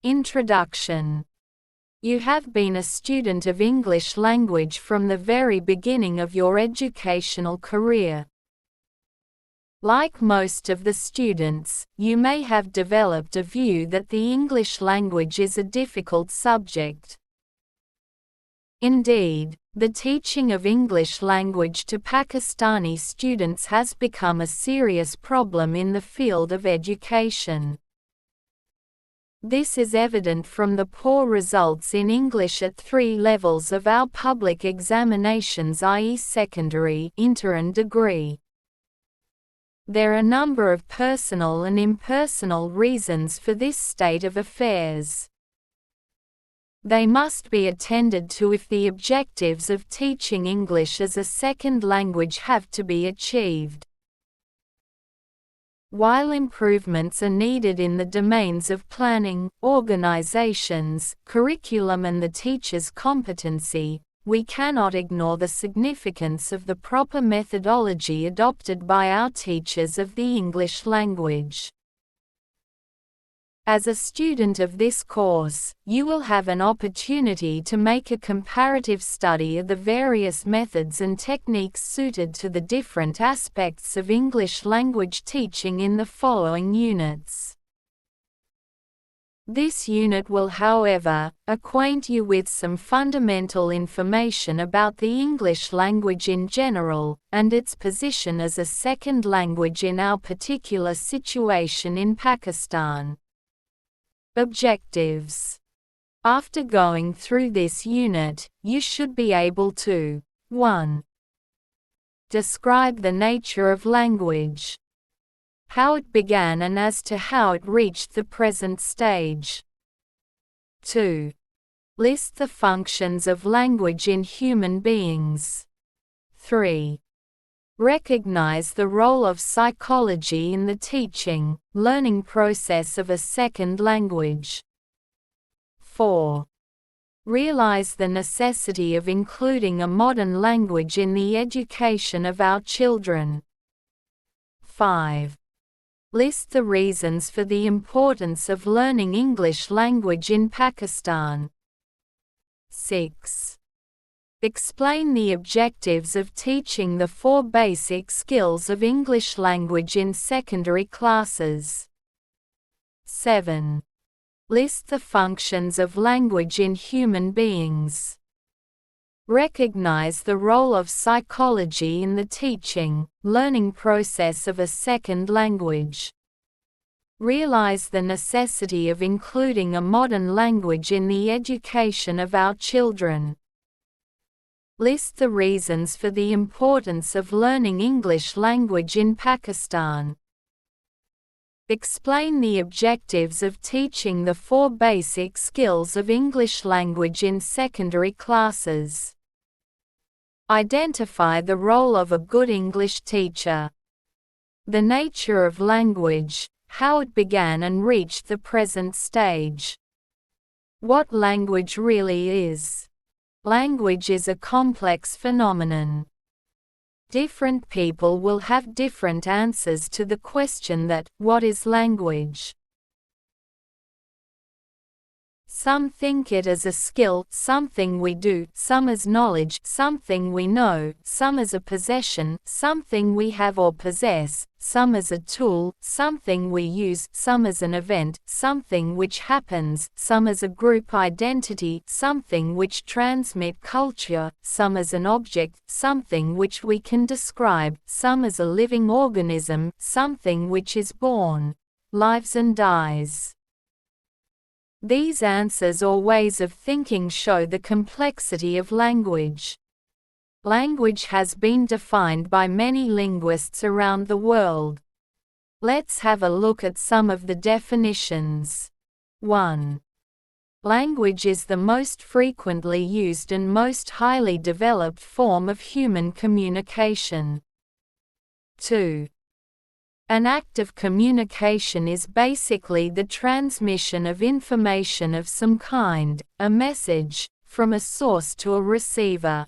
Introduction. You have been a student of English language from the very beginning of your educational career. Like most of the students, you may have developed a view that the English language is a difficult subject. Indeed, the teaching of English language to Pakistani students has become a serious problem in the field of education. This is evident from the poor results in English at 3 levels of our public examinations, i.e. secondary, inter and degree. There are a number of personal and impersonal reasons for this state of affairs. They must be attended to if the objectives of teaching English as a second language have to be achieved. While improvements are needed in the domains of planning, organizations, curriculum and the teacher's competency, we cannot ignore the significance of the proper methodology adopted by our teachers of the English language. As a student of this course, you will have an opportunity to make a comparative study of the various methods and techniques suited to the different aspects of English language teaching in the following units. This unit will, however, acquaint you with some fundamental information about the English language in general, and its position as a second language in our particular situation in Pakistan. Objectives. After going through this unit, you should be able to 1. Describe the nature of language, how it began and as to how it reached the present stage. 2. List the functions of language in human beings. 3. Recognize the role of psychology in the teaching, learning process of a second language. 4. Realize the necessity of including a modern language in the education of our children. 5. List the reasons for the importance of learning English language in Pakistan. 6. Explain the objectives of teaching the 4 basic skills of English language in secondary classes. 7. List the functions of language in human beings. Recognize the role of psychology in the teaching, learning process of a second language. Realize the necessity of including a modern language in the education of our children. List the reasons for the importance of learning English language in Pakistan. Explain the objectives of teaching the 4 basic skills of English language in secondary classes. Identify the role of a good English teacher. The nature of language, how it began and reached the present stage. What language really is. Language is a complex phenomenon. Different people will have different answers to the question that, what is language? Some think it as a skill, something we do, some as knowledge, something we know, some as a possession, something we have or possess, some as a tool, something we use, some as an event, something which happens, some as a group identity, something which transmit culture, some as an object, something which we can describe, some as a living organism, something which is born, lives and dies. These answers or ways of thinking show the complexity of language. Language has been defined by many linguists around the world. Let's have a look at some of the definitions. 1. Language is the most frequently used and most highly developed form of human communication. 2. An act of communication is basically the transmission of information of some kind, a message, from a source to a receiver.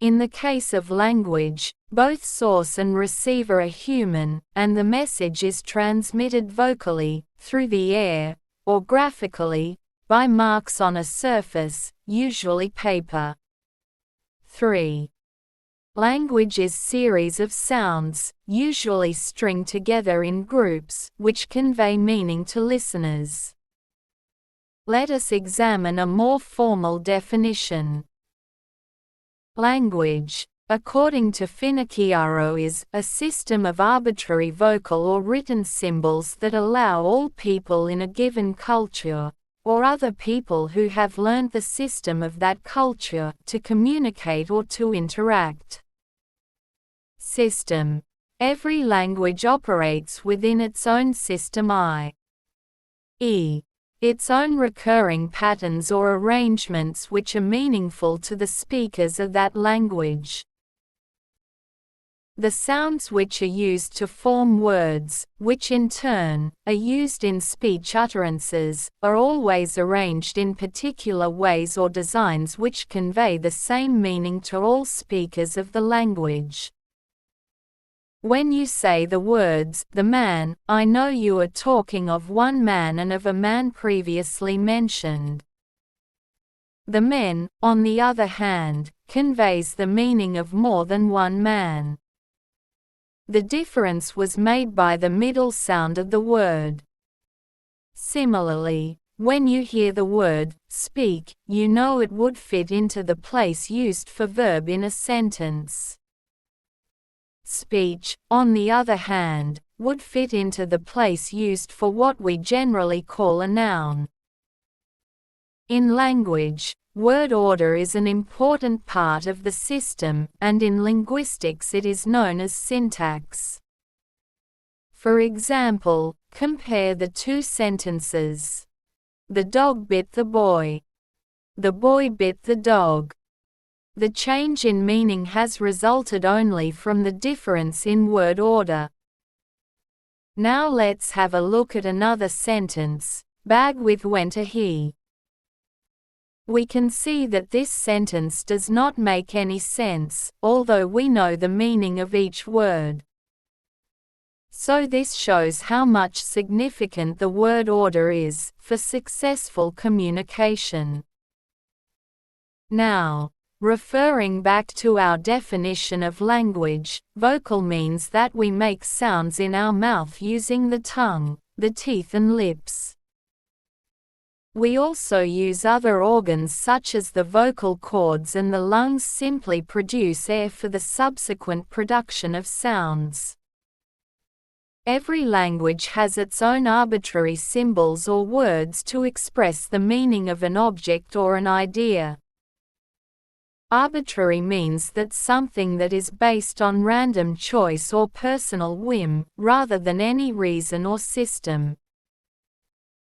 In the case of language, both source and receiver are human, and the message is transmitted vocally, through the air, or graphically, by marks on a surface, usually paper. 3. Language is series of sounds, usually stringed together in groups, which convey meaning to listeners. Let us examine a more formal definition. Language, according to Finocchiaro, is a system of arbitrary vocal or written symbols that allow all people in a given culture, or other people who have learned the system of that culture, to communicate or to interact. System. Every language operates within its own system, i.e., its own recurring patterns or arrangements which are meaningful to the speakers of that language. The sounds which are used to form words, which in turn are used in speech utterances, are always arranged in particular ways or designs which convey the same meaning to all speakers of the language. When you say the words, "the man," I know you are talking of one man and of a man previously mentioned. The men, on the other hand, conveys the meaning of more than one man. The difference was made by the middle sound of the word. Similarly, when you hear the word "speak," you know it would fit into the place used for verb in a sentence. Speech, on the other hand, would fit into the place used for what we generally call a noun. In language, word order is an important part of the system, and in linguistics it is known as syntax. For example, compare the two sentences. The dog bit the boy. The boy bit the dog. The change in meaning has resulted only from the difference in word order. Now let's have a look at another sentence. Bag with went a he. We can see that this sentence does not make any sense, although we know the meaning of each word. So this shows how much significant the word order is for successful communication. Now, referring back to our definition of language, vocal means that we make sounds in our mouth using the tongue, the teeth and lips. We also use other organs such as the vocal cords, and the lungs simply produce air for the subsequent production of sounds. Every language has its own arbitrary symbols or words to express the meaning of an object or an idea. Arbitrary means that something that is based on random choice or personal whim, rather than any reason or system.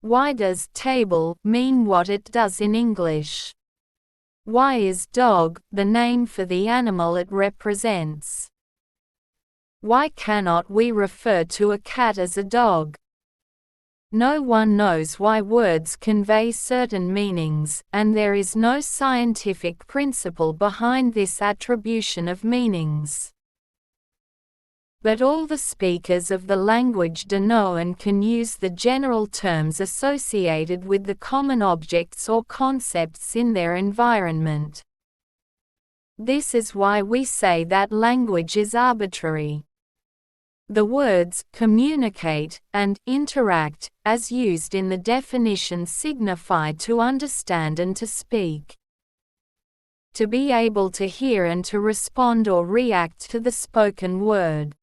Why does table mean what it does in English? Why is dog the name for the animal it represents? Why cannot we refer to a cat as a dog? No one knows why words convey certain meanings, and there is no scientific principle behind this attribution of meanings. But all the speakers of the language do know and can use the general terms associated with the common objects or concepts in their environment. This is why we say that language is arbitrary. The words communicate and interact, as used in the definition, signify to understand and to speak. To be able to hear and to respond or react to the spoken word.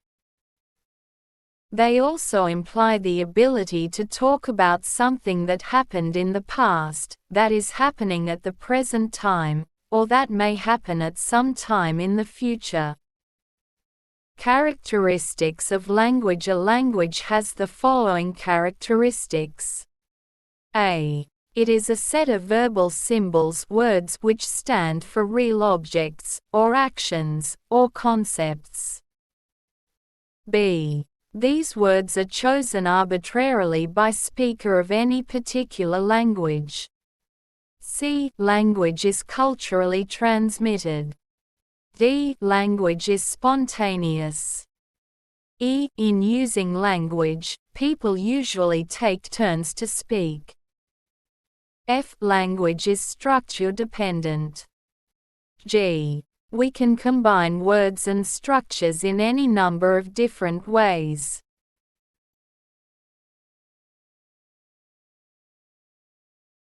They also imply the ability to talk about something that happened in the past, that is happening at the present time, or that may happen at some time in the future. Characteristics of language. A language has the following characteristics. A. It is a set of verbal symbols, words which stand for real objects, or actions, or concepts. B. These words are chosen arbitrarily by speaker of any particular language. C. Language is culturally transmitted. D. Language is spontaneous. E. In using language, people usually take turns to speak. F. Language is structure dependent. G. We can combine words and structures in any number of different ways.